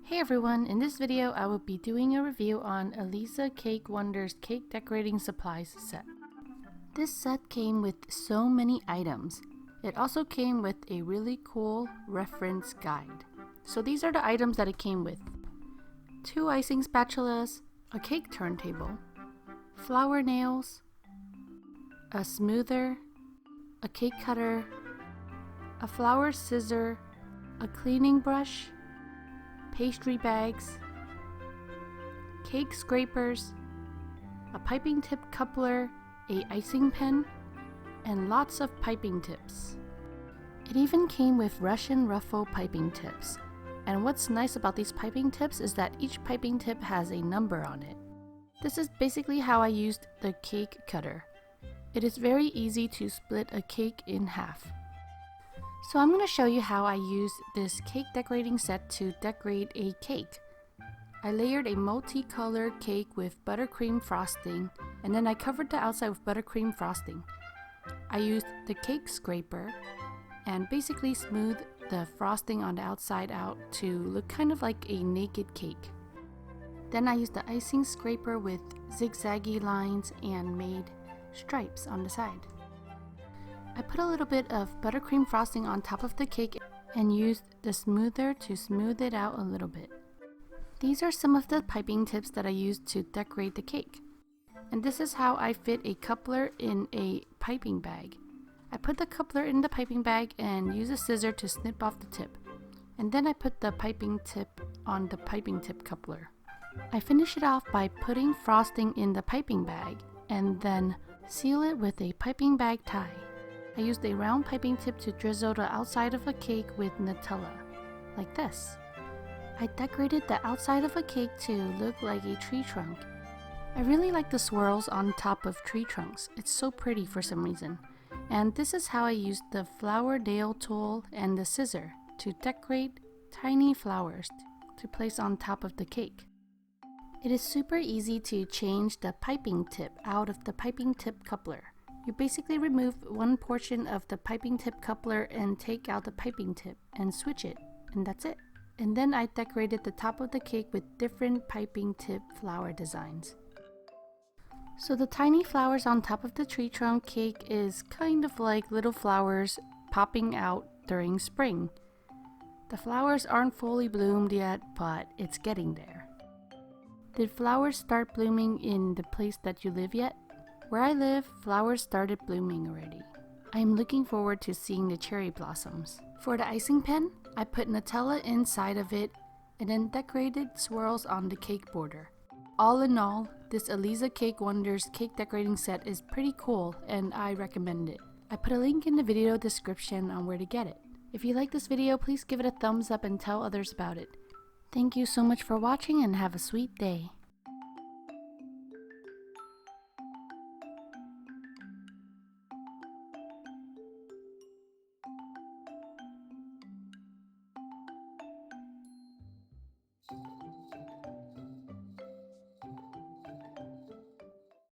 Hey everyone, in this video I will be doing a review on Aleeza Cake Wonders Cake Decorating Supplies set. This set came with so many items. It also came with a really cool reference guide. So these are the items that it came with. 2 icing spatulas, a cake turntable, flower nails, a smoother, a cake cutter, a flower scissor, a cleaning brush, pastry bags, cake scrapers, a piping tip coupler, a icing pen, and lots of piping tips. It even came with Russian ruffle piping tips. And what's nice about these piping tips is that each piping tip has a number on it. This is basically how I used the cake cutter. It is very easy to split a cake in half. So I'm going to show you how I used this cake decorating set to decorate a cake. I layered a multicolored cake with buttercream frosting, and then I covered the outside with buttercream frosting. I used the cake scraper and basically smoothed the frosting on the outside out to look kind of like a naked cake. Then I used the icing scraper with zigzaggy lines and made stripes on the side. I put a little bit of buttercream frosting on top of the cake and used the smoother to smooth it out a little bit. These are some of the piping tips that I used to decorate the cake. And this is how I fit a coupler in a piping bag. I put the coupler in the piping bag and use a scissor to snip off the tip. And then I put the piping tip on the piping tip coupler. I finish it off by putting frosting in the piping bag and then seal it with a piping bag tie. I used a round piping tip to drizzle the outside of a cake with Nutella, like this. I decorated the outside of a cake to look like a tree trunk. I really like the swirls on top of tree trunks. It's so pretty for some reason. And this is how I used the flower nail tool and the scissor to decorate tiny flowers to place on top of the cake. It is super easy to change the piping tip out of the piping tip coupler. You basically remove one portion of the piping tip coupler and take out the piping tip and switch it, and that's it. And then I decorated the top of the cake with different piping tip flower designs. So the tiny flowers on top of the tree trunk cake is kind of like little flowers popping out during spring. The flowers aren't fully bloomed yet, but it's getting there. Did flowers start blooming in the place that you live yet? Where I live, flowers started blooming already. I am looking forward to seeing the cherry blossoms. For the icing pen, I put Nutella inside of it and then decorated swirls on the cake border. All in all, this Aleeza Cake Wonders cake decorating set is pretty cool and I recommend it. I put a link in the video description on where to get it. If you like this video, please give it a thumbs up and tell others about it. Thank you so much for watching and have a sweet day.